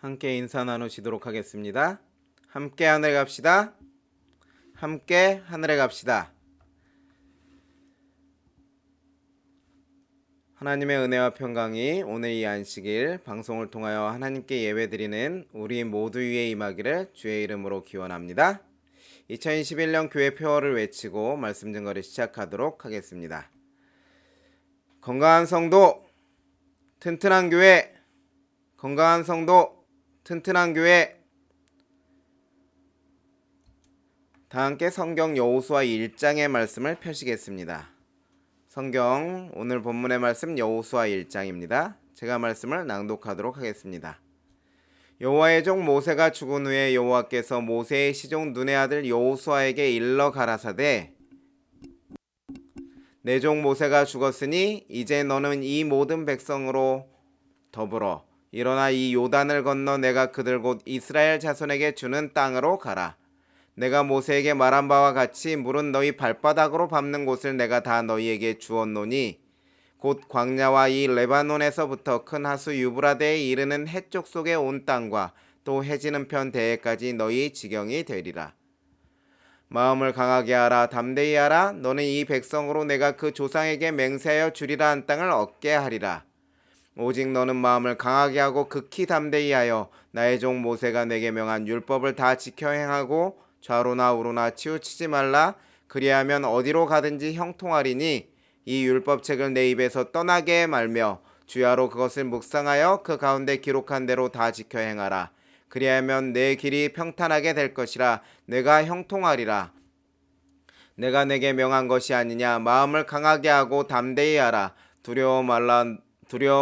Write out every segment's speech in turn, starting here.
함께 인사 나누시도록 하겠습니다. 함께 하늘에 갑시다. 함께 하늘에 갑시다. 하나님의 은혜와 평강이 오늘 이 안식일 방송을 통하여 하나님께 예배드리는 우리 모두 위에 임하기를 주의 이름으로 기원합니다. 2021년 교회 표어를 외치고 말씀 증거를 시작하도록 하겠습니다. 건강한 성도, 튼튼한 교회. 건강한 성도, 튼튼한 교회. 다 함께 성경 여호수아 1장의 말씀을 펴시겠습니다. 성경 오늘 본문의 말씀 여호수아 1장입니다. 제가 말씀을 낭독하도록 하겠습니다. 여호와의 종 모세가 죽은 후에 여호와께서 모세의 시종 눈의 아들 여호수아에게 일러 가라사대 내 종 모세가 죽었으니 이제 너는 이 모든 백성으로 더불어 일어나 이 요단을 건너 내가 그들 곧 이스라엘 자손에게 주는 땅으로 가라. 내가 모세에게 말한 바와 같이 물은 너희 발바닥으로 밟는 곳을 내가 다 너희에게 주었노니 곧 광야와 이 레바논에서부터 큰 하수 유브라데에 이르는 해쪽 속에 온 땅과 또 해지는 편 대해까지 너희 지경이 되리라. 마음을 강하게 하라. 담대히 하라. 너는 이 백성으로 내가 그 조상에게 맹세하여 주리라 한 땅을 얻게 하리라. 오직 너는 마음을 강하게 하고 극히 담대히 하여 나의 종 모세가 내게 명한 율법을 다 지켜 행하고 좌로나 우로나 치우치지 말라. 그리하면 어디로 가든지 형통하리니 이 율법책을 내 입에서 떠나게 말며 주야로 그것을 묵상하여 그 가운데 기록한 대로 다 지켜 행하라. 그리하면 내 길이 평탄하게 될 것이라. 내가 형통하리라. 내가 내게 명한 것이 아니냐. 마음을 강하게 하고 담대히 하라. 두려워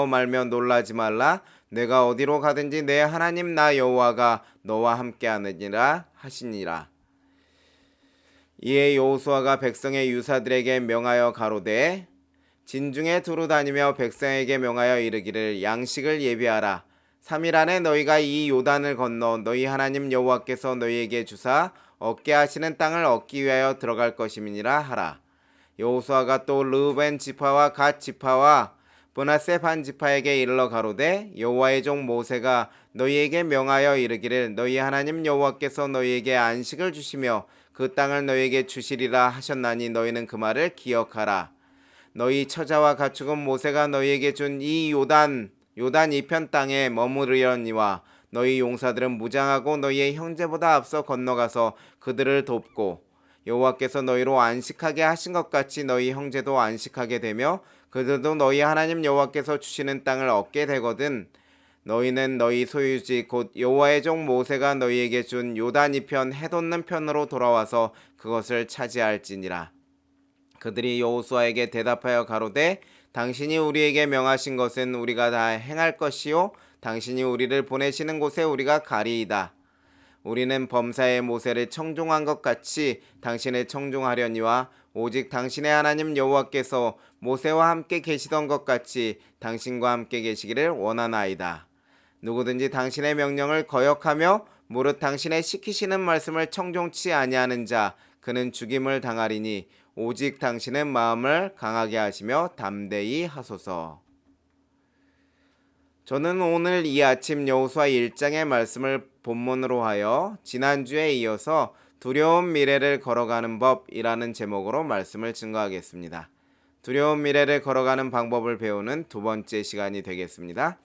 말며 놀라지 말라. 내가 어디로 가든지 내 하나님 나 여호와가 너와 함께하느니라 하시니라. 이에 여호수아가 백성의 유사들에게 명하여 가로되 진중에 두루 다니며 백성에게 명하여 이르기를 양식을 예비하라. 3일 안에 너희가 이 요단을 건너 너희 하나님 여호와께서 너희에게 주사 얻게 하시는 땅을 얻기 위하여 들어갈 것임이니라 하라. 여호수아가 또 르우벤 지파와 갓 지파와 므낫세 반 지파에게 이르러 가로되 여호와의 종 모세가 너희에게 명하여 이르기를 너희 하나님 여호와께서 너희에게 안식을 주시며 그 땅을 너희에게 주시리라 하셨나니 너희는 그 말을 기억하라. 너희 처자와 가축은 모세가 너희에게 준 이 요단 이편 땅에 머무르려니와 너희 용사들은 무장하고 너희의 형제보다 앞서 건너가서 그들을 돕고 여호와께서 너희로 안식하게 하신 것 같이 너희 형제도 안식하게 되며 그들도 너희 하나님 여호와께서 주시는 땅을 얻게 되거든. 너희는 너희 소유지 곧 여호와의 종 모세가 너희에게 준 요단 이편 해돋는 편으로 돌아와서 그것을 차지할지니라. 그들이 여호수아에게 대답하여 가로되 당신이 우리에게 명하신 것은 우리가 다 행할 것이요 당신이 우리를 보내시는 곳에 우리가 가리이다. 우리는 범사의 모세를 청종한 것 같이 당신을 청종하려니와 오직 당신의 하나님 여호와께서 모세와 함께 계시던 것 같이 당신과 함께 계시기를 원하나이다. 누구든지 당신의 명령을 거역하며 무릇 당신의 시키시는 말씀을 청종치 아니하는 자 그는 죽임을 당하리니 오직 당신은 마음을 강하게 하시며 담대히 하소서. 저는 오늘 이 아침 여호수아 1장의 말씀을 본문으로 하여 지난주에 이어서 두려운 미래를 걸어가는 법이라는 제목으로 말씀을 증거하겠습니다. 두려운 미래를 걸어가는 방법을 배우는 두 번째 시간이 되겠습니다.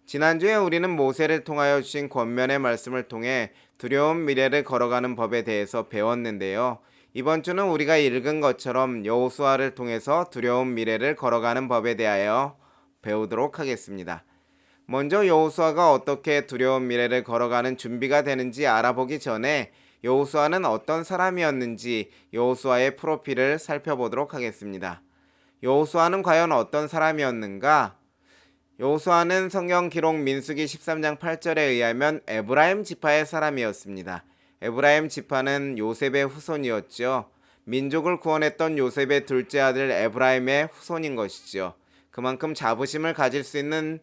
지난주에 우리는 모세를 통하여 주신 권면의 말씀을 통해 두려운 미래를 걸어가는 법에 대해서 배웠는데요. 이번 주는 우리가 읽은 것처럼 여호수아를 통해서 두려운 미래를 걸어가는 법에 대하여 배우도록 하겠습니다. 먼저 여호수아가 어떻게 두려운 미래를 걸어가는 준비가 되는지 알아보기 전에 여호수아는 어떤 사람이었는지 여호수아의 프로필을 살펴보도록 하겠습니다. 여호수아는 과연 어떤 사람이었는가? 여호수아는 성경 기록 민수기 13장 8절에 의하면 에브라임 지파의 사람이었습니다. 에브라임 지파는 요셉의 후손이었죠. 민족을 구원했던 요셉의 둘째 아들 에브라임의 후손인 것이죠. 그만큼 자부심을 가질 수 있는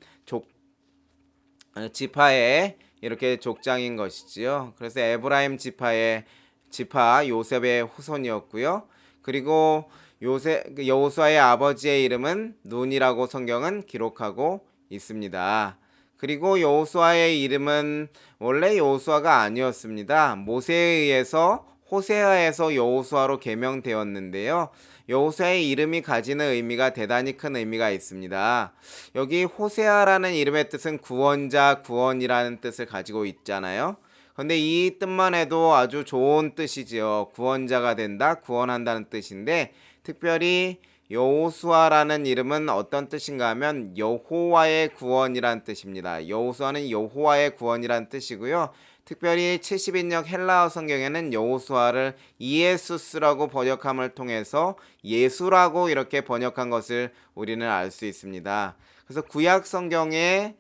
지파의 이렇게 족장인 것이지요. 그래서 에브라임 지파 요셉의 후손이었고요. 그리고 여호수아의 아버지의 이름은 눈이라고 성경은 기록하고 있습니다. 그리고 여호수아의 이름은 원래 여호수아가 아니었습니다. 모세에 의해서 호세아에서 여호수아로 개명되었는데요. 여호수아의 이름이 가지는 의미가 대단히 큰 의미가 있습니다. 여기 호세아라는 이름의 뜻은 구원자, 구원이라는 뜻을 가지고 있잖아요. 근데 이 뜻만 해도 아주 좋은 뜻이지요. 구원자가 된다, 구원한다는 뜻인데 특별히 여호수아라는 이름은 어떤 뜻인가 하면 여호와의 구원이란 뜻입니다. 여호수아는 여호와의 구원이란 뜻이고요. 특별히 70인역 헬라어 성경에는 여호수아를 이에수스라고 번역함을 통해서 예수라고 이렇게 번역한 것을 우리는 알 수 있습니다. 그래서 구약 성경에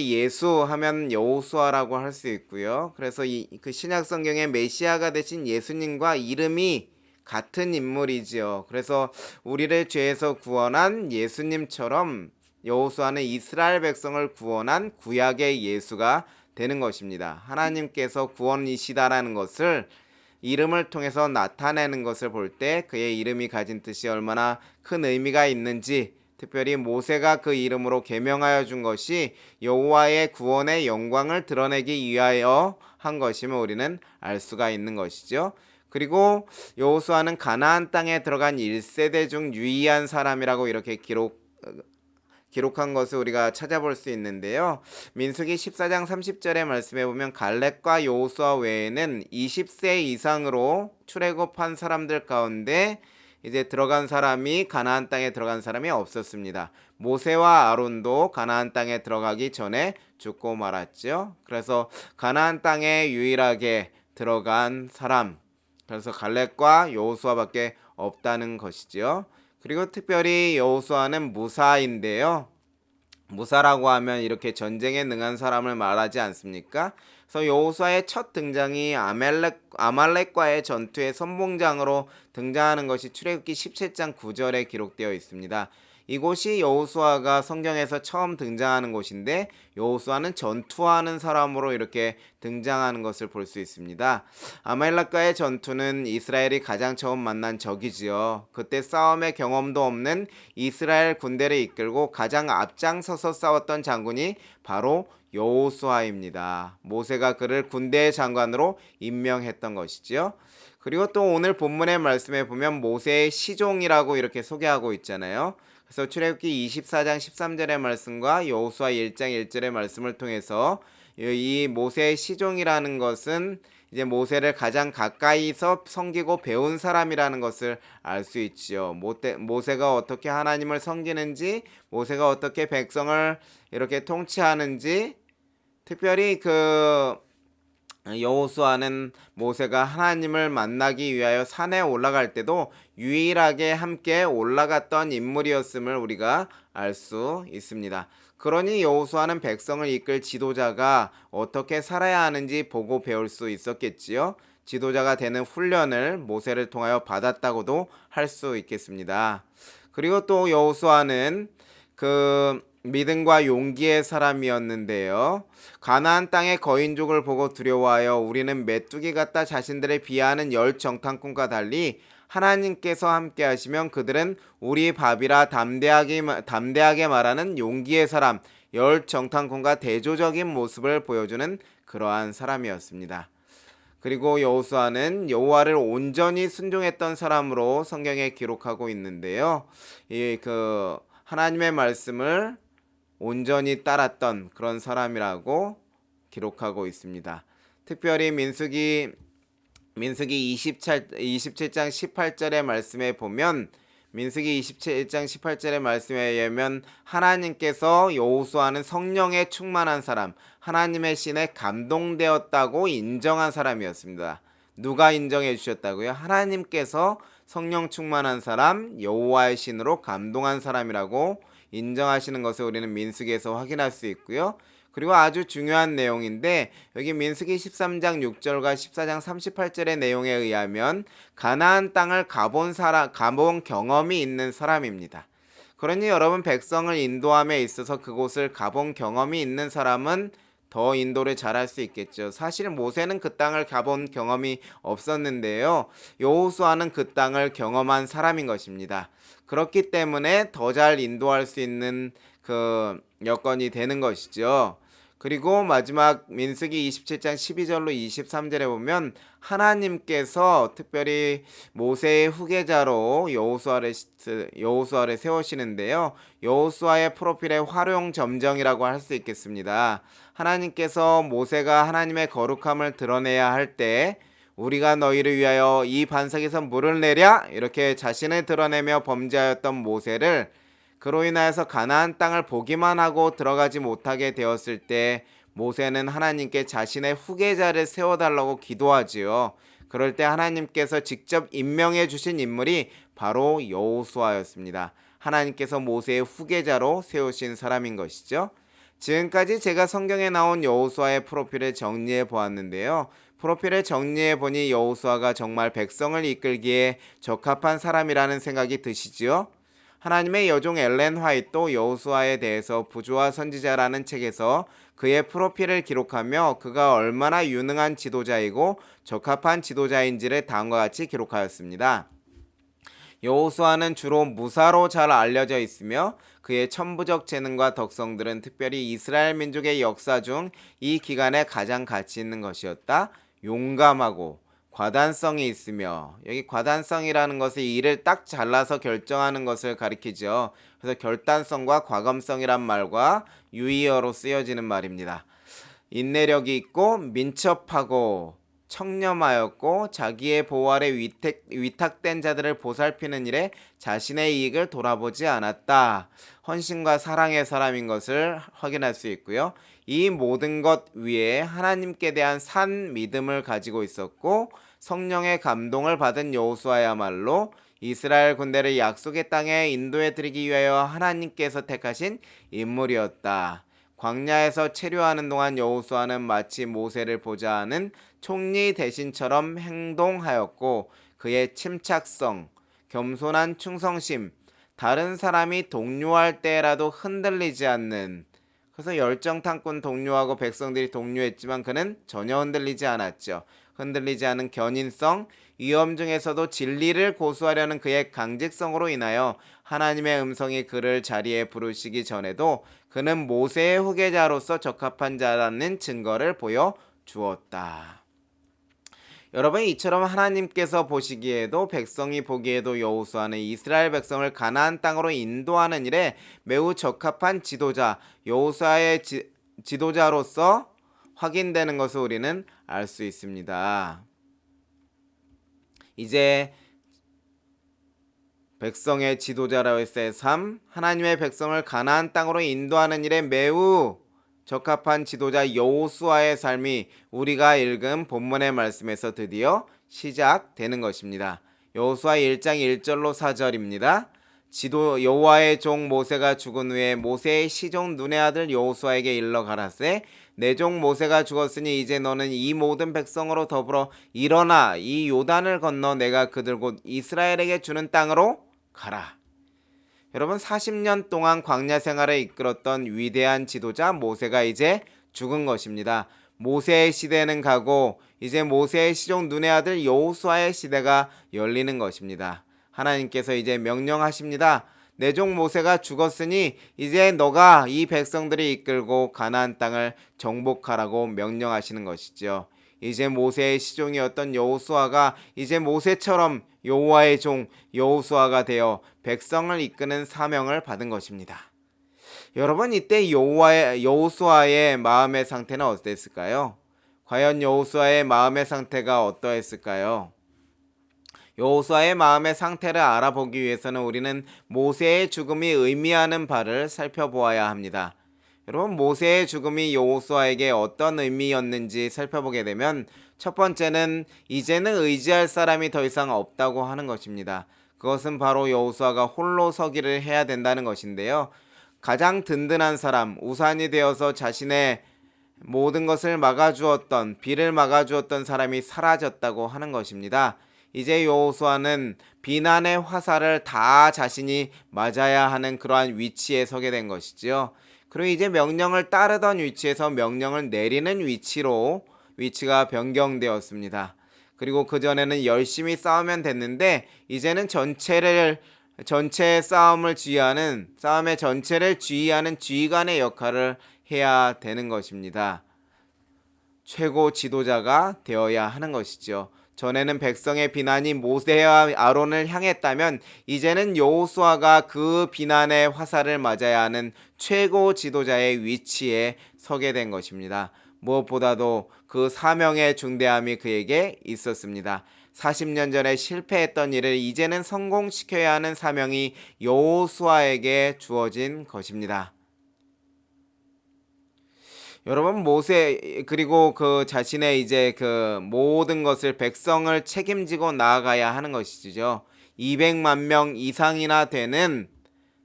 예수 하면 여호수아라고 할 수 있고요. 그래서 그 신약 성경에 메시아가 되신 예수님과 이름이 같은 인물이지요. 그래서 우리를 죄에서 구원한 예수님처럼 여호수아는 이스라엘 백성을 구원한 구약의 예수가 되는 것입니다. 하나님께서 구원이시다라는 것을 이름을 통해서 나타내는 것을 볼 때 그의 이름이 가진 뜻이 얼마나 큰 의미가 있는지, 특별히 모세가 그 이름으로 계명하여 준 것이 여호와의 구원의 영광을 드러내기 위하여 한 것임을 우리는 알 수가 있는 것이죠. 그리고 여호수아는 가나안 땅에 들어간 1세대 중 유의한 사람이라고 이렇게 기록한 것을 우리가 찾아볼 수 있는데요. 민수기 14장 30절의 말씀에 보면 갈렙과 여호수아 외에는 20세 이상으로 출애굽한 사람들 가운데 이제 들어간 사람이 가나안 땅에 들어간 사람이 없었습니다. 모세와 아론도 가나안 땅에 들어가기 전에 죽고 말았죠. 그래서 가나안 땅에 유일하게 들어간 사람, 그래서 갈렙과 여호수아밖에 없다는 것이지요. 그리고 특별히 여호수아는 무사인데요. 무사라고 하면 이렇게 전쟁에 능한 사람을 말하지 않습니까? 그래서 여호수아의 첫 등장이 아말렉과의 전투의 선봉장으로 등장하는 것이 출애굽기 17장 9절에 기록되어 있습니다. 이곳이 여호수아가 성경에서 처음 등장하는 곳인데 여호수아는 전투하는 사람으로 이렇게 등장하는 것을 볼 수 있습니다. 아말렉과의 전투는 이스라엘이 가장 처음 만난 적이지요. 그때 싸움의 경험도 없는 이스라엘 군대를 이끌고 가장 앞장서서 싸웠던 장군이 바로 여호수아입니다. 모세가 그를 군대의 장관으로 임명했던 것이지요. 그리고 또 오늘 본문의 말씀에 보면 모세의 시종이라고 이렇게 소개하고 있잖아요. 그래서 출애굽기 24장 13절의 말씀과 여호수아 1장 1절의 말씀을 통해서 이 모세의 시종이라는 것은 이제 모세를 가장 가까이서 섬기고 배운 사람이라는 것을 알 수 있지요. 모세가 어떻게 하나님을 섬기는지, 모세가 어떻게 백성을 이렇게 통치하는지, 특별히 여호수아는 모세가 하나님을 만나기 위하여 산에 올라갈 때도 유일하게 함께 올라갔던 인물이었음을 우리가 알 수 있습니다. 그러니 여호수아는 백성을 이끌 지도자가 어떻게 살아야 하는지 보고 배울 수 있었겠지요. 지도자가 되는 훈련을 모세를 통하여 받았다고도 할 수 있겠습니다. 그리고 또 여호수아는 믿음과 용기의 사람이었는데요. 가나안 땅의 거인족을 보고 두려워하여 우리는 메뚜기 같다 자신들을 비하하는 열 정탐꾼과 달리 하나님께서 함께 하시면 그들은 우리 밥이라 담대하게 말하는 용기의 사람, 열 정탐꾼과 대조적인 모습을 보여주는 그러한 사람이었습니다. 그리고 여호수아는 여호와를 온전히 순종했던 사람으로 성경에 기록하고 있는데요. 하나님의 말씀을 온전히 따랐던 그런 사람이라고 기록하고 있습니다. 특별히 민수기 27장 18절의 말씀에 보면 민수기 27장 18절의 말씀에 의하면 하나님께서 여호수아는 성령에 충만한 사람, 하나님의 신에 감동되었다고 인정한 사람이었습니다. 누가 인정해 주셨다고요? 하나님께서 성령 충만한 사람, 여호와의 신으로 감동한 사람이라고 인정하시는 것을 우리는 민수기에서 확인할 수 있고요. 그리고 아주 중요한 내용인데 여기 민수기 13장 6절과 14장 38절의 내용에 의하면 가나안 땅을 가본 경험이 있는 사람입니다. 그러니 여러분, 백성을 인도함에 있어서 그곳을 가본 경험이 있는 사람은 더 인도를 잘할 수 있겠죠. 사실 모세는 그 땅을 가본 경험이 없었는데요. 여호수아는 그 땅을 경험한 사람인 것입니다. 그렇기 때문에 더 잘 인도할 수 있는 여건이 되는 것이죠. 그리고 마지막 민수기 27장 12절로 23절에 보면 하나님께서 특별히 모세의 후계자로 여호수아를 세우시는데요. 여호수아의 프로필의 활용 점정이라고 할 수 있겠습니다. 하나님께서 모세가 하나님의 거룩함을 드러내야 할 때 우리가 너희를 위하여 이 반석에서 물을 내랴 이렇게 자신을 드러내며 범죄하였던 모세를 그로 인하여서 가나안 땅을 보기만 하고 들어가지 못하게 되었을 때 모세는 하나님께 자신의 후계자를 세워달라고 기도하지요. 그럴 때 하나님께서 직접 임명해 주신 인물이 바로 여호수아였습니다. 하나님께서 모세의 후계자로 세우신 사람인 것이죠. 지금까지 제가 성경에 나온 여호수아의 프로필을 정리해 보았는데요. 프로필을 정리해 보니 여호수아가 정말 백성을 이끌기에 적합한 사람이라는 생각이 드시지요? 하나님의 여종 엘렌 화이트도 여호수아에 대해서 부조와 선지자라는 책에서 그의 프로필을 기록하며 그가 얼마나 유능한 지도자이고 적합한 지도자인지를 다음과 같이 기록하였습니다. 여호수아는 주로 무사로 잘 알려져 있으며 그의 천부적 재능과 덕성들은 특별히 이스라엘 민족의 역사 중 이 기간에 가장 가치 있는 것이었다. 용감하고 과단성이 있으며, 여기 과단성이라는 것은 일을 딱 잘라서 결정하는 것을 가리키죠. 그래서 결단성과 과감성이란 말과 유의어로 쓰여지는 말입니다. 인내력이 있고 민첩하고 청렴하였고 자기의 보호 아래 위탁된 자들을 보살피는 일에 자신의 이익을 돌아보지 않았다. 헌신과 사랑의 사람인 것을 확인할 수 있고요. 이 모든 것 위에 하나님께 대한 산 믿음을 가지고 있었고 성령의 감동을 받은 여호수아야말로 이스라엘 군대를 약속의 땅에 인도해 드리기 위하여 하나님께서 택하신 인물이었다. 광야에서 체류하는 동안 여호수아는 마치 모세를 보자 하는 총리 대신처럼 행동하였고 그의 침착성, 겸손한 충성심, 다른 사람이 동요할 때라도 흔들리지 않는, 그래서 열정탐꾼 동료하고 백성들이 동요했지만 그는 전혀 흔들리지 않았죠. 흔들리지 않은 견인성, 위험 중에서도 진리를 고수하려는 그의 강직성으로 인하여 하나님의 음성이 그를 자리에 부르시기 전에도 그는 모세의 후계자로서 적합한 자라는 증거를 보여주었다. 여러분, 이처럼 하나님께서 보시기에도 백성이 보기에도 여호수아는 이스라엘 백성을 가나안 땅으로 인도하는 일에 매우 적합한 지도자, 여호수아의 지도자로서 확인되는 것을 우리는 알 수 있습니다. 이제 백성의 지도자로서의 삶, 하나님의 백성을 가나안 땅으로 인도하는 일에 매우 적합한 지도자 여호수아의 삶이 우리가 읽은 본문의 말씀에서 드디어 시작되는 것입니다. 여호수아 1장 1절로 4절입니다. 여호와의 종 모세가 죽은 후에 모세의 시종 눈의 아들 여호수아에게 일러 가라세 내 종 모세가 죽었으니 이제 너는 이 모든 백성으로 더불어 일어나 이 요단을 건너 내가 그들 곧 이스라엘에게 주는 땅으로 가라. 여러분, 40년 동안 광야 생활을 이끌었던 위대한 지도자 모세가 이제 죽은 것입니다. 모세의 시대는 가고 이제 모세의 시종 눈의 아들 여호수아의 시대가 열리는 것입니다. 하나님께서 이제 명령하십니다. 내 종 모세가 죽었으니 이제 너가 이 백성들이 이끌고 가나안 땅을 정복하라고 명령하시는 것이죠. 이제 모세의 시종이었던 여호수아가 이제 모세처럼 여호와의 종 여호수아가 되어 백성을 이끄는 사명을 받은 것입니다. 여러분, 이때 여호수아의 마음의 상태는 어땠을까요? 과연 여호수아의 마음의 상태가 어떠했을까요? 여호수아의 마음의 상태를 알아보기 위해서는 우리는 모세의 죽음이 의미하는 바를 살펴보아야 합니다. 여러분, 모세의 죽음이 여호수아에게 어떤 의미였는지 살펴보게 되면 첫 번째는 이제는 의지할 사람이 더 이상 없다고 하는 것입니다. 그것은 바로 여호수아가 홀로 서기를 해야 된다는 것인데요. 가장 든든한 사람, 우산이 되어서 자신의 모든 것을 막아주었던, 비를 막아주었던 사람이 사라졌다고 하는 것입니다. 이제 여호수아는 비난의 화살을 다 자신이 맞아야 하는 그러한 위치에 서게 된 것이지요. 그리고 이제 명령을 따르던 위치에서 명령을 내리는 위치가 변경되었습니다. 그리고 그전에는 열심히 싸우면 됐는데 이제는 전체를 전체 싸움을 지휘하는 싸움의 전체를 지휘하는 지휘관의 역할을 해야 되는 것입니다. 최고 지도자가 되어야 하는 것이죠. 전에는 백성의 비난이 모세와 아론을 향했다면 이제는 여호수아가 그 비난의 화살을 맞아야 하는 최고 지도자의 위치에 서게 된 것입니다. 무엇보다도 그 사명의 중대함이 그에게 있었습니다. 40년 전에 실패했던 일을 이제는 성공시켜야 하는 사명이 여호수아에게 주어진 것입니다. 여러분 모세 그리고 그 자신의 이제 그 모든 것을 백성을 책임지고 나아가야 하는 것이죠. 200만 명 이상이나 되는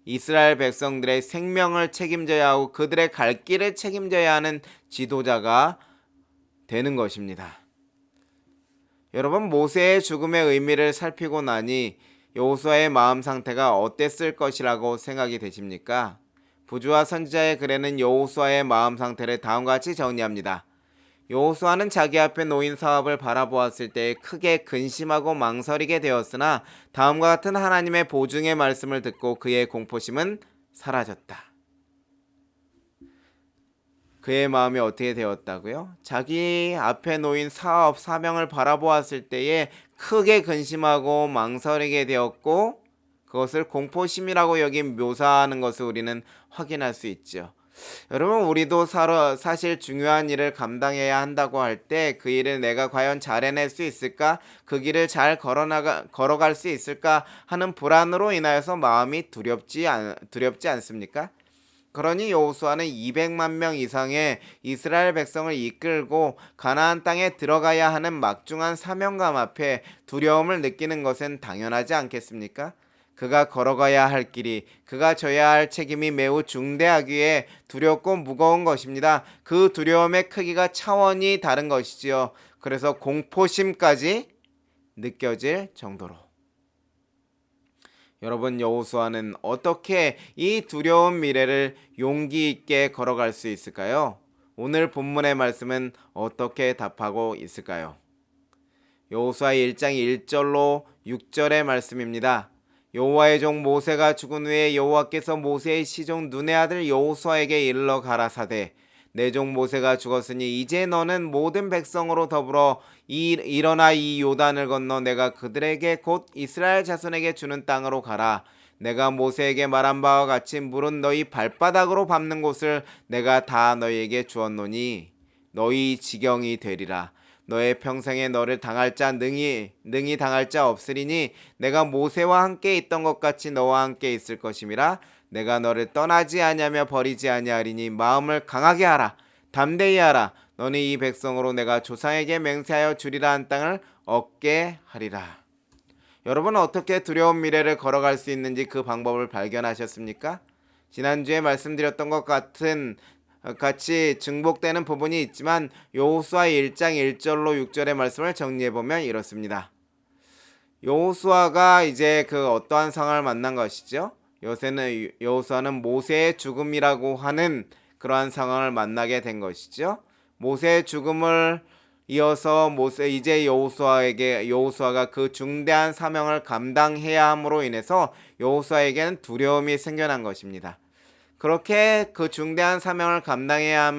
이스라엘 백성들의 생명을 책임져야 하고 그들의 갈 길을 책임져야 하는 지도자가 되는 것입니다. 여러분 모세의 죽음의 의미를 살피고 나니 여호수아의 마음 상태가 어땠을 것이라고 생각이 되십니까? 부주와 선지자의 글에는 여호수아의 마음 상태를 다음과 같이 정리합니다. 여호수아는 자기 앞에 놓인 사업을 바라보았을 때 크게 근심하고 망설이게 되었으나 다음과 같은 하나님의 보증의 말씀을 듣고 그의 공포심은 사라졌다. 그의 마음이 어떻게 되었다고요? 자기 앞에 놓인 사업, 사명을 바라보았을 때에 크게 근심하고 망설이게 되었고 그것을 공포심이라고 여기 묘사하는 것을 우리는 확인할 수 있죠. 여러분 우리도 사실 중요한 일을 감당해야 한다고 할 때 그 일을 내가 과연 잘 해낼 수 있을까? 그 길을 잘 걸어갈 수 있을까? 하는 불안으로 인하여서 마음이 두렵지 않습니까? 그러니 여호수아는 200만 명 이상의 이스라엘 백성을 이끌고 가나안 땅에 들어가야 하는 막중한 사명감 앞에 두려움을 느끼는 것은 당연하지 않겠습니까? 그가 걸어가야 할 길이, 그가 져야 할 책임이 매우 중대하기에 두렵고 무거운 것입니다. 그 두려움의 크기가 차원이 다른 것이지요. 그래서 공포심까지 느껴질 정도로. 여러분 여호수아는 어떻게 이 두려운 미래를 용기 있게 걸어갈 수 있을까요? 오늘 본문의 말씀은 어떻게 답하고 있을까요? 여호수아 1장 1절로 6절의 말씀입니다. 여호와의 종 모세가 죽은 후에 여호와께서 모세의 시종 눈의 아들 여호수아에게 일러 가라사대 내 종 모세가 죽었으니 이제 너는 모든 백성으로 더불어 일어나 이 요단을 건너 내가 그들에게 곧 이스라엘 자손에게 주는 땅으로 가라. 내가 모세에게 말한 바와 같이 물은 너희 발바닥으로 밟는 곳을 내가 다 너희에게 주었노니 너희 지경이 되리라. 너의 평생에 너를 당할 자 능히 당할 자 없으리니 내가 모세와 함께 있던 것 같이 너와 함께 있을 것임이라. 내가 너를 떠나지 아니하며 버리지 아니하리니 마음을 강하게 하라. 담대히 하라. 너는 이 백성으로 내가 조상에게 맹세하여 주리라 한 땅을 얻게 하리라. 여러분 어떻게 두려운 미래를 걸어갈 수 있는지 그 방법을 발견하셨습니까? 지난주에 말씀드렸던 것 같이 증복되는 부분이 있지만 여호수아 1장 1절로 6절의 말씀을 정리해보면 이렇습니다. 여호수아가 이제 그 어떠한 상황을 만난 것이죠? 여호수아는 모세의 죽음이라고 하는 그러한 상황을 만나게 된 것이죠. 모세의 죽음을 이어서 이제 여호수아가 그 중대한 사명을 감당해야 함으로 인해서 여호수아에게는 두려움이 생겨난 것입니다. 그렇게 그 중대한 사명을 감당해야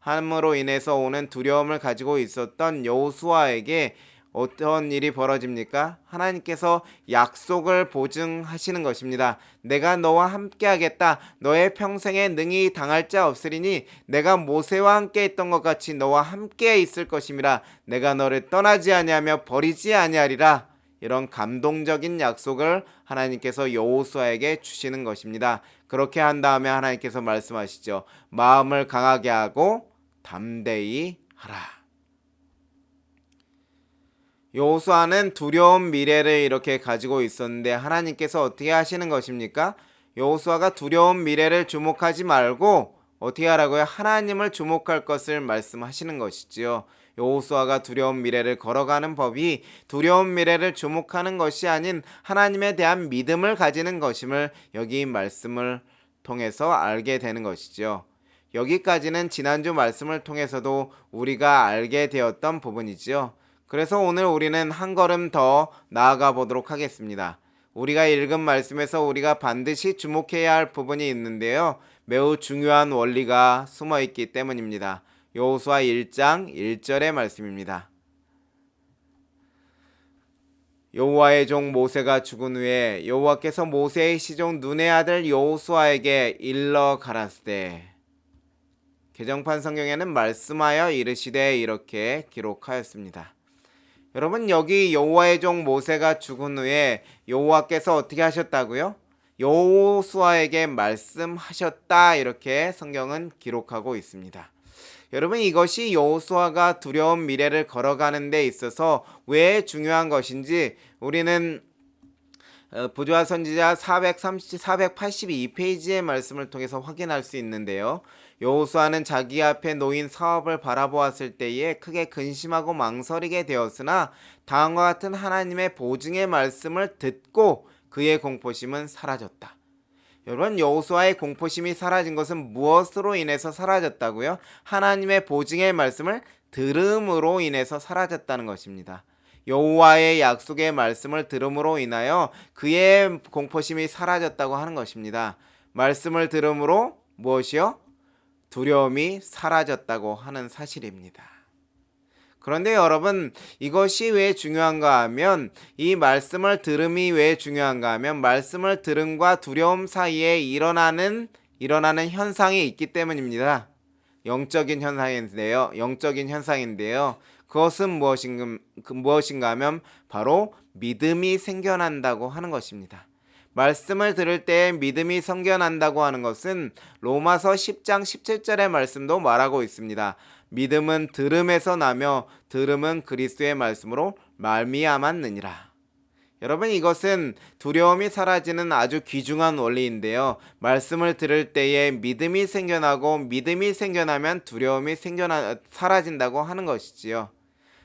함으로 인해서 오는 두려움을 가지고 있었던 여호수아에게 어떤 일이 벌어집니까? 하나님께서 약속을 보증하시는 것입니다. 내가 너와 함께 하겠다. 너의 평생에 능히 당할 자 없으리니 내가 모세와 함께 있던 것 같이 너와 함께 있을 것임이라. 내가 너를 떠나지 아니하며 버리지 아니하리라. 이런 감동적인 약속을 하나님께서 여호수아에게 주시는 것입니다. 그렇게 한 다음에 하나님께서 말씀하시죠. 마음을 강하게 하고 담대히 하라. 여호수아는 두려운 미래를 이렇게 가지고 있었는데 하나님께서 어떻게 하시는 것입니까? 여호수아가 두려운 미래를 주목하지 말고 어떻게 하라고요? 하나님을 주목할 것을 말씀하시는 것이지요. 여호수아가 두려운 미래를 걸어가는 법이 두려운 미래를 주목하는 것이 아닌 하나님에 대한 믿음을 가지는 것임을 여기 말씀을 통해서 알게 되는 것이죠. 여기까지는 지난주 말씀을 통해서도 우리가 알게 되었던 부분이지요. 그래서 오늘 우리는 한 걸음 더 나아가 보도록 하겠습니다. 우리가 읽은 말씀에서 우리가 반드시 주목해야 할 부분이 있는데요. 매우 중요한 원리가 숨어 있기 때문입니다. 여호수아 1장 1절의 말씀입니다. 여호와의 종 모세가 죽은 후에 여호와께서 모세의 시종 눈의 아들 여호수아에게 일러 가라사대. 개정판 성경에는 말씀하여 이르시되 이렇게 기록하였습니다. 여러분, 여기 여호와의 종 모세가 죽은 후에 여호와께서 어떻게 하셨다고요? 여호수아에게 말씀하셨다, 이렇게 성경은 기록하고 있습니다. 여러분, 이것이 여호수아가 두려운 미래를 걸어가는 데 있어서 왜 중요한 것인지 우리는 부조화 선지자 482페이지의 말씀을 통해서 확인할 수 있는데요. 여호수아는 자기 앞에 놓인 사업을 바라보았을 때에 크게 근심하고 망설이게 되었으나 다음과 같은 하나님의 보증의 말씀을 듣고 그의 공포심은 사라졌다. 여러분, 여호수아의 공포심이 사라진 것은 무엇으로 인해서 사라졌다고요? 하나님의 보증의 말씀을 들음으로 인해서 사라졌다는 것입니다. 여호와의 약속의 말씀을 들음으로 인하여 그의 공포심이 사라졌다고 하는 것입니다. 말씀을 들음으로 무엇이요? 두려움이 사라졌다고 하는 사실입니다. 그런데 여러분, 이것이 왜 중요한가 하면, 이 말씀을 들음이 왜 중요한가 하면 말씀을 들음과 두려움 사이에 일어나는 현상이 있기 때문입니다. 영적인 현상인데요. 그것은 무엇인가 하면 바로 믿음이 생겨난다고 하는 것입니다. 말씀을 들을 때 믿음이 생겨난다고 하는 것은 로마서 10장 17절의 말씀도 말하고 있습니다. 믿음은 들음에서 나며 들음은 그리스도의 말씀으로 말미암았느니라. 여러분, 이것은 두려움이 사라지는 아주 귀중한 원리인데요. 말씀을 들을 때에 믿음이 생겨나고 믿음이 생겨나면 두려움이 사라진다고 하는 것이지요.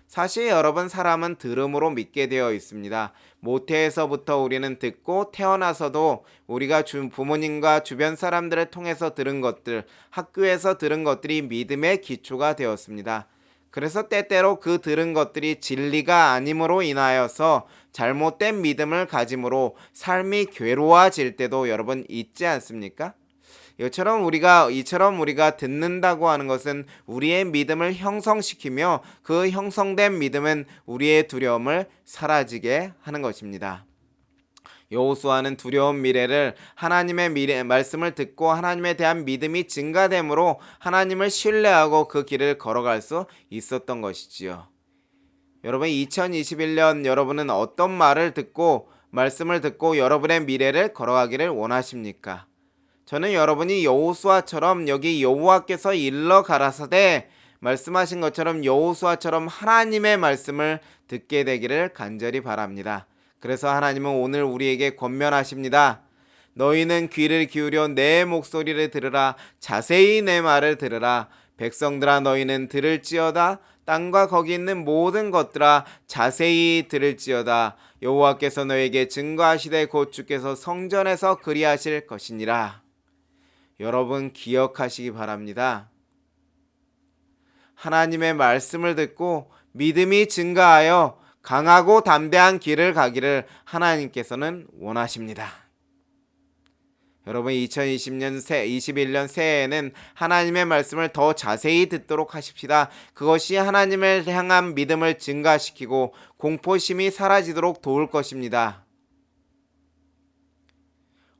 사실 여러분, 사람은 들음으로 믿게 되어 있습니다. 모태에서부터 우리는 듣고 태어나서도 우리가 부모님과 주변 사람들을 통해서 들은 것들, 학교에서 들은 것들이 믿음의 기초가 되었습니다. 그래서 때때로 그 들은 것들이 진리가 아님으로 인하여서 잘못된 믿음을 가짐으로 삶이 괴로워질 때도 여러분 있지 않습니까? 이처럼 우리가 듣는다고 하는 것은 우리의 믿음을 형성시키며 그 형성된 믿음은 우리의 두려움을 사라지게 하는 것입니다. 여호수아는 두려운 미래를 하나님의 말씀을 듣고 하나님에 대한 믿음이 증가됨으로 하나님을 신뢰하고 그 길을 걸어갈 수 있었던 것이지요. 여러분, 2021년 여러분은 어떤 말씀을 듣고 여러분의 미래를 걸어가기를 원하십니까? 저는 여러분이 여호수아처럼 여기 여호와께서 일러 가라사대 말씀하신 것처럼 여호수아처럼 하나님의 말씀을 듣게 되기를 간절히 바랍니다. 그래서 하나님은 오늘 우리에게 권면하십니다. 너희는 귀를 기울여 내 목소리를 들으라. 자세히 내 말을 들으라. 백성들아, 너희는 들을지어다. 땅과 거기 있는 모든 것들아, 자세히 들을지어다. 여호와께서 너에게 증거하시되 곧 주께서 성전에서 그리하실 것이니라. 여러분, 기억하시기 바랍니다. 하나님의 말씀을 듣고 믿음이 증가하여 강하고 담대한 길을 가기를 하나님께서는 원하십니다. 여러분, 2021년 새해에는 하나님의 말씀을 더 자세히 듣도록 하십시다. 그것이 하나님을 향한 믿음을 증가시키고 공포심이 사라지도록 도울 것입니다.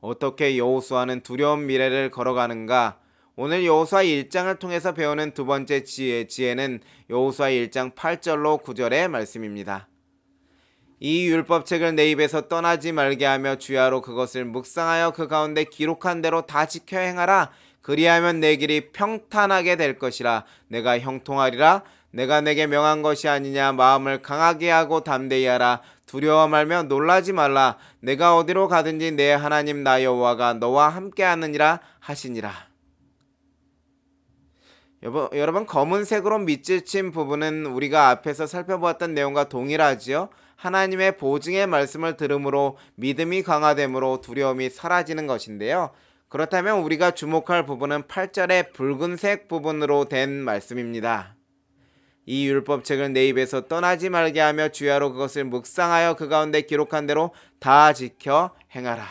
어떻게 여호수아는 두려운 미래를 걸어가는가? 오늘 여호수아 1장을 통해서 배우는 두 번째 지혜는 여호수아 1장 8절로 9절의 말씀입니다. 이 율법책을 내 입에서 떠나지 말게 하며 주야로 그것을 묵상하여 그 가운데 기록한 대로 다 지켜 행하라. 그리하면 내 길이 평탄하게 될 것이라. 내가 형통하리라. 내가 내게 명한 것이 아니냐. 마음을 강하게 하고 담대히 하라. 두려워 말며 놀라지 말라. 내가 어디로 가든지 내 하나님 나 여호와가 너와 함께 하느니라 하시니라. 여러분, 검은색으로 밑줄친 부분은 우리가 앞에서 살펴보았던 내용과 동일하지요. 하나님의 보증의 말씀을 들음으로 믿음이 강화되므로 두려움이 사라지는 것인데요. 그렇다면 우리가 주목할 부분은 8절의 붉은색 부분으로 된 말씀입니다. 이 율법책을 내 입에서 떠나지 말게 하며 주야로 그것을 묵상하여 그 가운데 기록한 대로 다 지켜 행하라.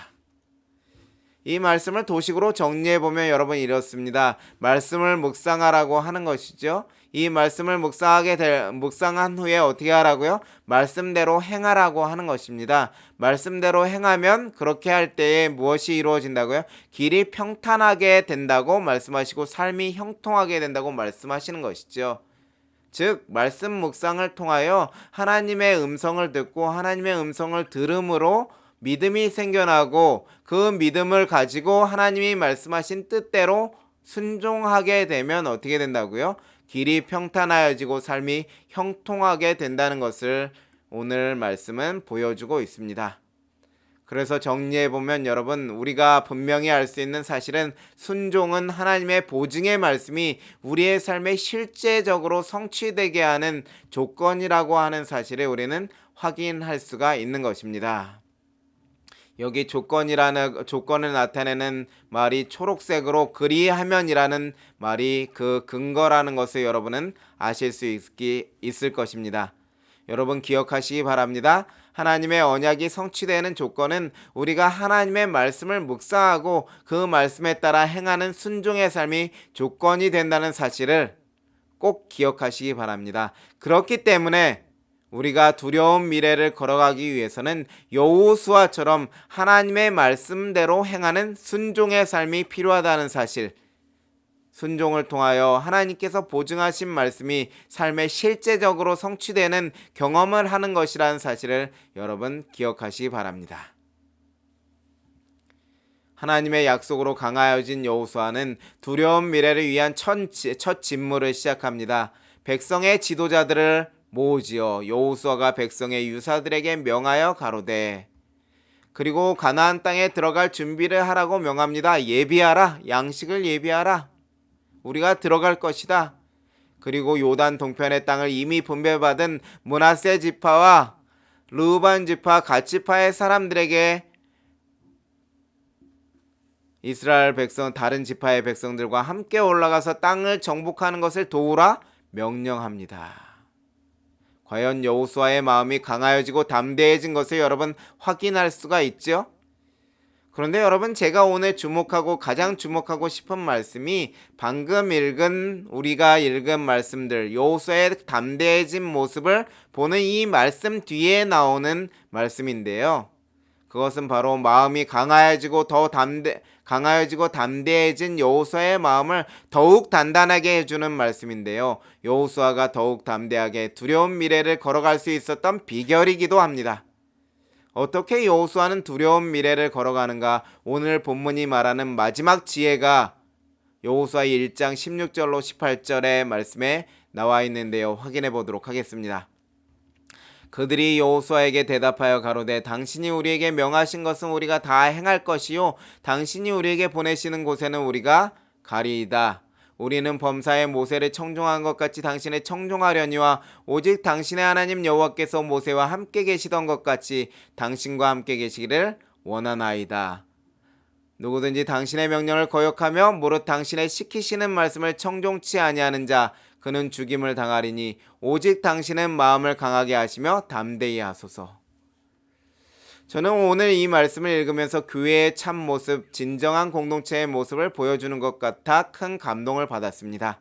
이 말씀을 도식으로 정리해보면 여러분 이렇습니다. 말씀을 묵상하라고 하는 것이죠. 이 말씀을 묵상한 후에 어떻게 하라고요? 말씀대로 행하라고 하는 것입니다. 말씀대로 행하면 그렇게 할 때에 무엇이 이루어진다고요? 길이 평탄하게 된다고 말씀하시고 삶이 형통하게 된다고 말씀하시는 것이죠. 즉 말씀 묵상을 통하여 하나님의 음성을 듣고 하나님의 음성을 들음으로 믿음이 생겨나고 그 믿음을 가지고 하나님이 말씀하신 뜻대로 순종하게 되면 어떻게 된다고요? 길이 평탄하여지고 삶이 형통하게 된다는 것을 오늘 말씀은 보여주고 있습니다. 그래서 정리해보면 여러분, 우리가 분명히 알 수 있는 사실은 순종은 하나님의 보증의 말씀이 우리의 삶에 실제적으로 성취되게 하는 조건이라고 하는 사실을 우리는 확인할 수가 있는 것입니다. 여기 조건을 나타내는 말이 초록색으로 그리하면이라는 말이 그 근거라는 것을 여러분은 아실 수 있을 것입니다. 여러분 기억하시기 바랍니다. 하나님의 언약이 성취되는 조건은 우리가 하나님의 말씀을 묵상하고 그 말씀에 따라 행하는 순종의 삶이 조건이 된다는 사실을 꼭 기억하시기 바랍니다. 그렇기 때문에 우리가 두려운 미래를 걸어가기 위해서는 여호수아처럼 하나님의 말씀대로 행하는 순종의 삶이 필요하다는 사실, 순종을 통하여 하나님께서 보증하신 말씀이 삶에 실제적으로 성취되는 경험을 하는 것이라는 사실을 여러분 기억하시기 바랍니다. 하나님의 약속으로 강하여진 여호수아는 두려운 미래를 위한 첫 직무를 시작합니다. 백성의 지도자들을 모으지요. 여호수아가 백성의 유사들에게 명하여 가로되, 그리고 가나안 땅에 들어갈 준비를 하라고 명합니다. 예비하라. 양식을 예비하라. 우리가 들어갈 것이다. 그리고 요단 동편의 땅을 이미 분배받은 므낫세 지파와 르우반 지파, 갓 지파의 사람들에게 이스라엘 백성, 다른 지파의 백성들과 함께 올라가서 땅을 정복하는 것을 도우라 명령합니다. 과연 여호수아의 마음이 강하여지고 담대해진 것을 여러분 확인할 수가 있죠? 그런데 여러분, 제가 오늘 가장 주목하고 싶은 말씀이 방금 우리가 읽은 말씀들, 여호수아의 담대해진 모습을 보는 이 말씀 뒤에 나오는 말씀인데요. 그것은 바로 마음이 강하여지고 담대해진 여호수아의 마음을 더욱 단단하게 해주는 말씀인데요. 여호수아가 더욱 담대하게 두려운 미래를 걸어갈 수 있었던 비결이기도 합니다. 어떻게 여호수아는 두려운 미래를 걸어가는가? 오늘 본문이 말하는 마지막 지혜가 여호수아 1장 16절로 18절의 말씀에 나와 있는데요. 확인해 보도록 하겠습니다. 그들이 여호수아에게 대답하여 가로되, 당신이 우리에게 명하신 것은 우리가 다 행할 것이요 당신이 우리에게 보내시는 곳에는 우리가 가리이다. 우리는 범사에 모세를 청종한 것 같이 당신을 청종하려니와 오직 당신의 하나님 여호와께서 모세와 함께 계시던 것 같이 당신과 함께 계시기를 원하나이다. 누구든지 당신의 명령을 거역하며 무릇 당신의 시키시는 말씀을 청종치 아니하는 자 그는 죽임을 당하리니 오직 당신은 마음을 강하게 하시며 담대히 하소서. 저는 오늘 이 말씀을 읽으면서 교회의 참 모습, 진정한 공동체의 모습을 보여주는 것 같아 큰 감동을 받았습니다.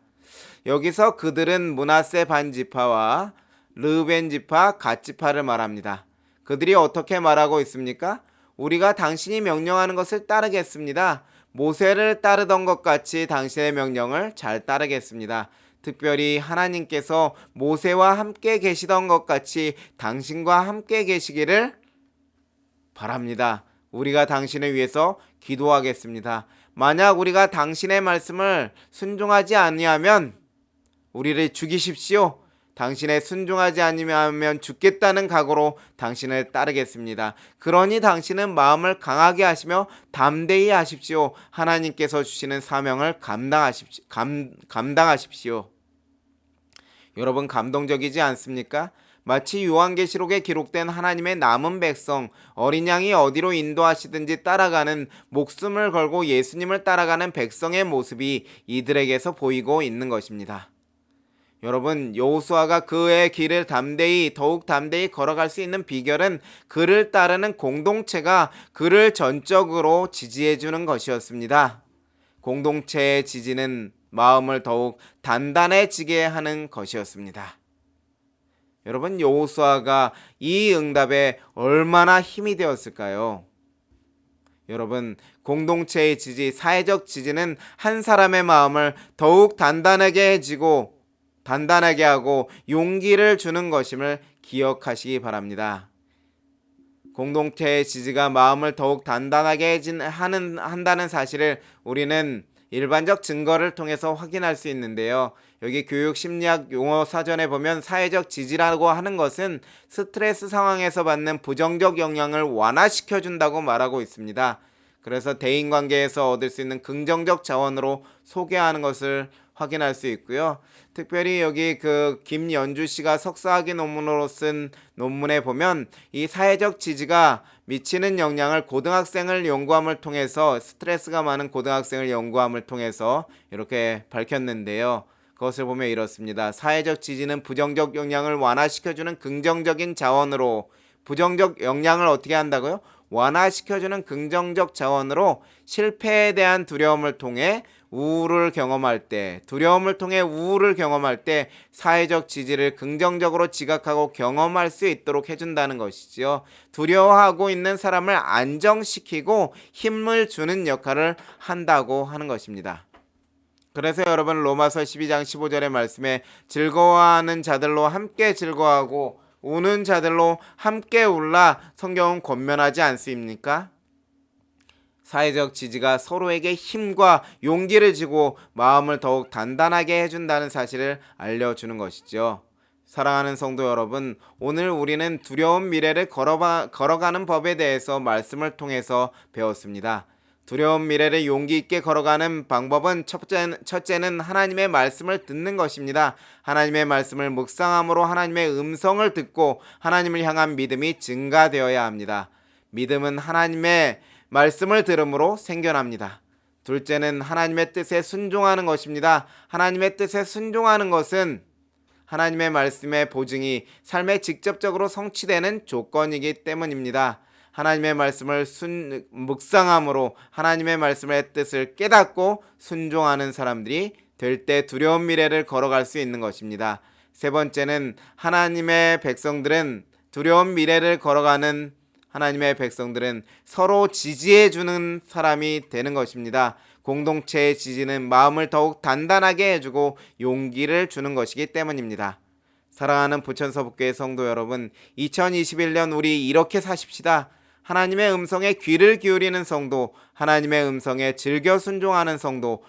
여기서 그들은 므낫세 반지파와 르우벤 지파, 갓 지파를 말합니다. 그들이 어떻게 말하고 있습니까? 우리가 당신이 명령하는 것을 따르겠습니다. 모세를 따르던 것 같이 당신의 명령을 잘 따르겠습니다. 특별히 하나님께서 모세와 함께 계시던 것 같이 당신과 함께 계시기를 바랍니다. 우리가 당신을 위해서 기도하겠습니다. 만약 우리가 당신의 말씀을 순종하지 아니하면 우리를 죽이십시오. 당신의 순종하지 아니하면 죽겠다는 각오로 당신을 따르겠습니다. 그러니 당신은 마음을 강하게 하시며 담대히 하십시오. 하나님께서 주시는 사명을 감당하십시오. 여러분, 감동적이지 않습니까? 마치 요한계시록에 기록된 하나님의 남은 백성, 어린 양이 어디로 인도하시든지 따라가는, 목숨을 걸고 예수님을 따라가는 백성의 모습이 이들에게서 보이고 있는 것입니다. 여러분, 여호수아가 그의 길을 더욱 담대히 걸어갈 수 있는 비결은 그를 따르는 공동체가 그를 전적으로 지지해 주는 것이었습니다. 공동체의 지지는 마음을 더욱 단단해지게 하는 것이었습니다. 여러분, 여호수아가 이 응답에 얼마나 힘이 되었을까요? 여러분, 공동체의 지지, 사회적 지지는 한 사람의 마음을 더욱 단단하게 하고 용기를 주는 것임을 기억하시기 바랍니다. 공동체의 지지가 마음을 더욱 단단하게 한다는 사실을 우리는 일반적 증거를 통해서 확인할 수 있는데요. 여기 교육심리학 용어 사전에 보면 사회적 지지라고 하는 것은 스트레스 상황에서 받는 부정적 영향을 완화시켜준다고 말하고 있습니다. 그래서 대인관계에서 얻을 수 있는 긍정적 자원으로 소개하는 것을 확인할 수 있고요. 특별히 여기 김연주 씨가 석사학위 논문으로 쓴 논문에 보면 이 사회적 지지가 미치는 영향을 고등학생을 연구함을 통해서 스트레스가 많은 고등학생을 연구함을 통해서 이렇게 밝혔는데요. 그것을 보면 이렇습니다. 사회적 지지는 부정적 영향을 완화시켜주는 긍정적인 자원으로 부정적 영향을 어떻게 한다고요? 완화시켜주는 긍정적 자원으로 실패에 대한 두려움을 통해 우울을 경험할 때 사회적 지지를 긍정적으로 지각하고 경험할 수 있도록 해준다는 것이지요. 두려워하고 있는 사람을 안정시키고 힘을 주는 역할을 한다고 하는 것입니다. 그래서 여러분, 로마서 12장 15절의 말씀에 즐거워하는 자들로 함께 즐거워하고 우는 자들로 함께 울라 성경은 권면하지 않습니까? 사회적 지지가 서로에게 힘과 용기를 주고 마음을 더욱 단단하게 해준다는 사실을 알려주는 것이죠. 사랑하는 성도 여러분, 오늘 우리는 두려운 미래를 걸어가는 법에 대해서 말씀을 통해서 배웠습니다. 두려운 미래를 용기 있게 걸어가는 방법은 첫째는 하나님의 말씀을 듣는 것입니다. 하나님의 말씀을 묵상함으로 하나님의 음성을 듣고 하나님을 향한 믿음이 증가되어야 합니다. 믿음은 하나님의 말씀을 들음으로 생겨납니다. 둘째는 하나님의 뜻에 순종하는 것입니다. 하나님의 뜻에 순종하는 것은 하나님의 말씀의 보증이 삶에 직접적으로 성취되는 조건이기 때문입니다. 하나님의 말씀을 묵상함으로 하나님의 말씀의 뜻을 깨닫고 순종하는 사람들이 될 때 두려운 미래를 걸어갈 수 있는 것입니다. 세 번째는 하나님의 백성들은 서로 지지해주는 사람이 되는 것입니다. 공동체의 지지는 마음을 더욱 단단하게 해주고 용기를 주는 것이기 때문입니다. 사랑하는 부천서북교회 성도 여러분, 2021년 우리 이렇게 사십시다. 하나님의 음성에 귀를 기울이는 성도, 하나님의 음성에 즐겨 순종하는 성도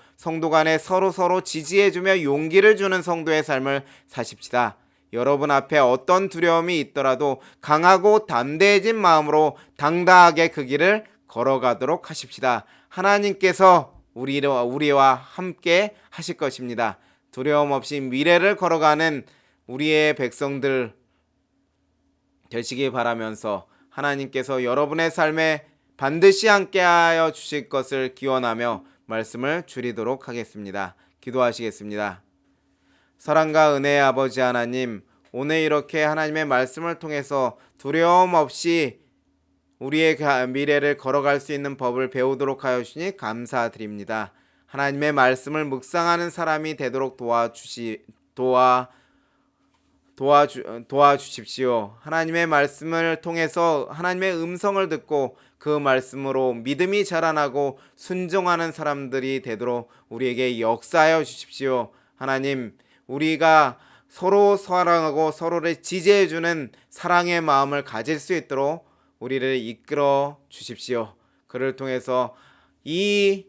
간에 서로 지지해주며 용기를 주는 성도의 삶을 사십시다. 여러분 앞에 어떤 두려움이 있더라도 강하고 담대해진 마음으로 당당하게 그 길을 걸어가도록 하십시다. 하나님께서 우리와 함께 하실 것입니다. 두려움 없이 미래를 걸어가는 우리의 백성들 되시기 바라면서 하나님께서 여러분의 삶에 반드시 함께하여 주실 것을 기원하며 말씀을 줄이도록 하겠습니다. 기도하시겠습니다. 사랑과 은혜의 아버지 하나님, 오늘 이렇게 하나님의 말씀을 통해서 두려움 없이 우리의 미래를 걸어갈 수 있는 법을 배우도록 하여 주시니 감사드립니다. 하나님의 말씀을 묵상하는 사람이 되도록 도와주십시오. 하나님의 말씀을 통해서 하나님의 음성을 듣고 그 말씀으로 믿음이 자라나고 순종하는 사람들이 되도록 우리에게 역사하여 주십시오. 하나님, 우리가 서로 사랑하고 서로를 지지해주는 사랑의 마음을 가질 수 있도록 우리를 이끌어 주십시오. 그를 통해서 이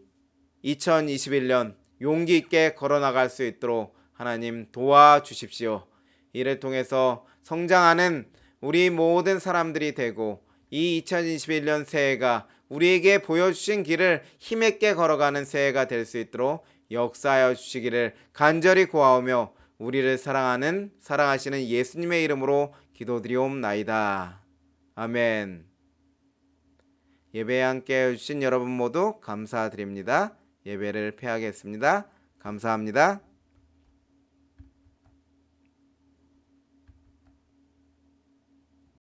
2021년 용기 있게 걸어나갈 수 있도록 하나님 도와주십시오. 이를 통해서 성장하는 우리 모든 사람들이 되고 이 2021년 새해가 우리에게 보여주신 길을 힘있게 걸어가는 새해가 될 수 있도록 역사하여 주시기를 간절히 구하오며 우리를 사랑하시는 예수님의 이름으로 기도드리옵나이다. 아멘. 예배에 함께 해주신 여러분 모두 감사드립니다. 예배를 폐하겠습니다. 감사합니다.